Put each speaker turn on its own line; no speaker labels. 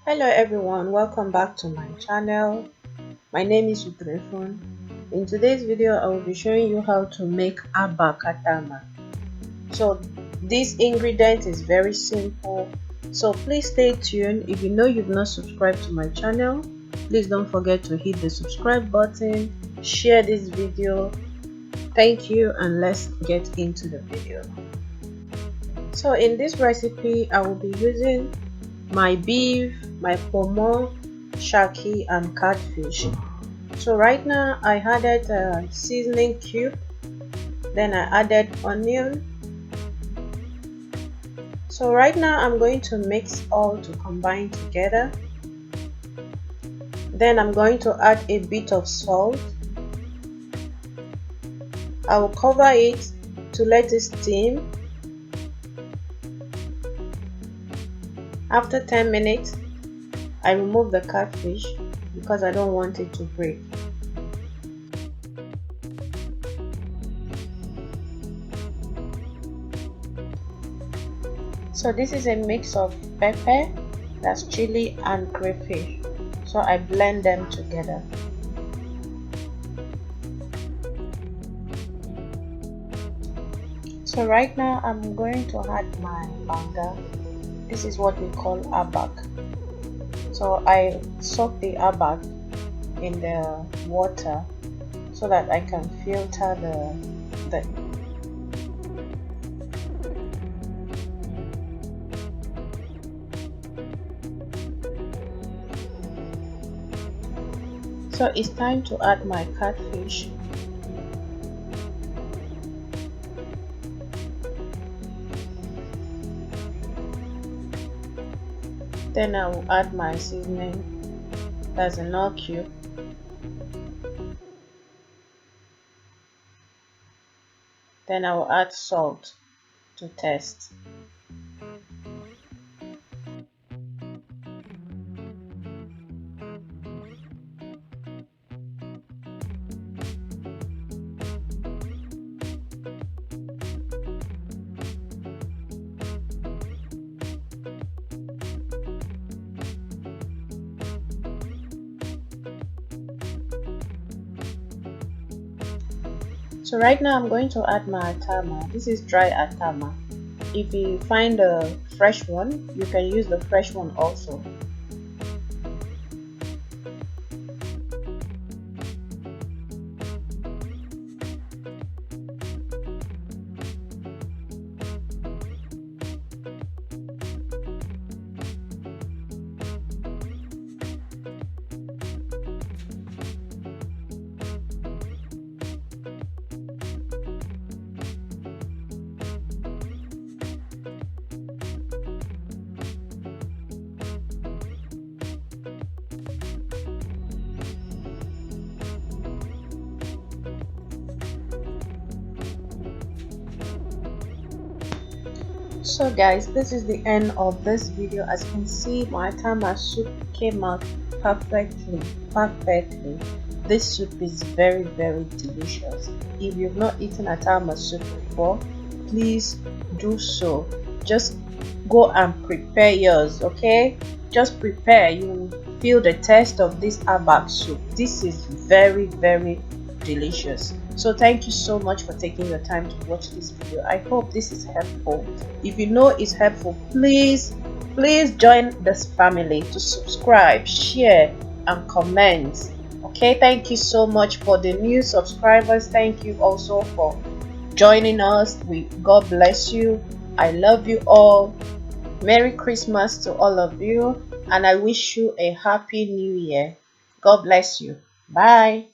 Hello everyone, welcome back to my channel. My name is Utrefun. In today's video I will be showing you how to make Abak Atama. So this ingredient is very simple, so please stay tuned. If you know you've not subscribed to my channel, please don't forget to hit the subscribe button, share this video. Thank you, and let's get into the video. So in this recipe I will be using my beef, my pomo, shaki, and catfish. So right now I added a seasoning cube, then I added onion. So right now I'm going to mix all to combine together. Then I'm going to add a bit of salt. I will cover it to let it steam. After 10 minutes, I remove the catfish because I don't want it to break. So this is a mix of pepper, that's chili, and crayfish. So I blend them together. So right now I'm going to add my banga. This is what we call abak. So I soak the abak in the water so that I can filter the So it's time to add my catfish. Then I will add my seasoning, that's a nut cube. Then I will add salt to taste. So right now I'm going to add my atama. This is dry atama. If you find a fresh one, you can use the fresh one also. So guys, this is the end of this video. As you can see, my atama soup came out perfectly. This soup is very delicious. If you've not eaten atama soup before, please do so. Just go and prepare yours, okay? Just prepare, you will feel the taste of this abak soup. This is very delicious. So thank you so much for taking your time to watch this video. I hope this is helpful. If you know it's helpful, please join this family to subscribe, share, and comment. Okay, thank you so much for the new subscribers. Thank you also for joining us. God bless you. I love you all. Merry Christmas to all of you, and I wish you a happy new year. God bless you. Bye.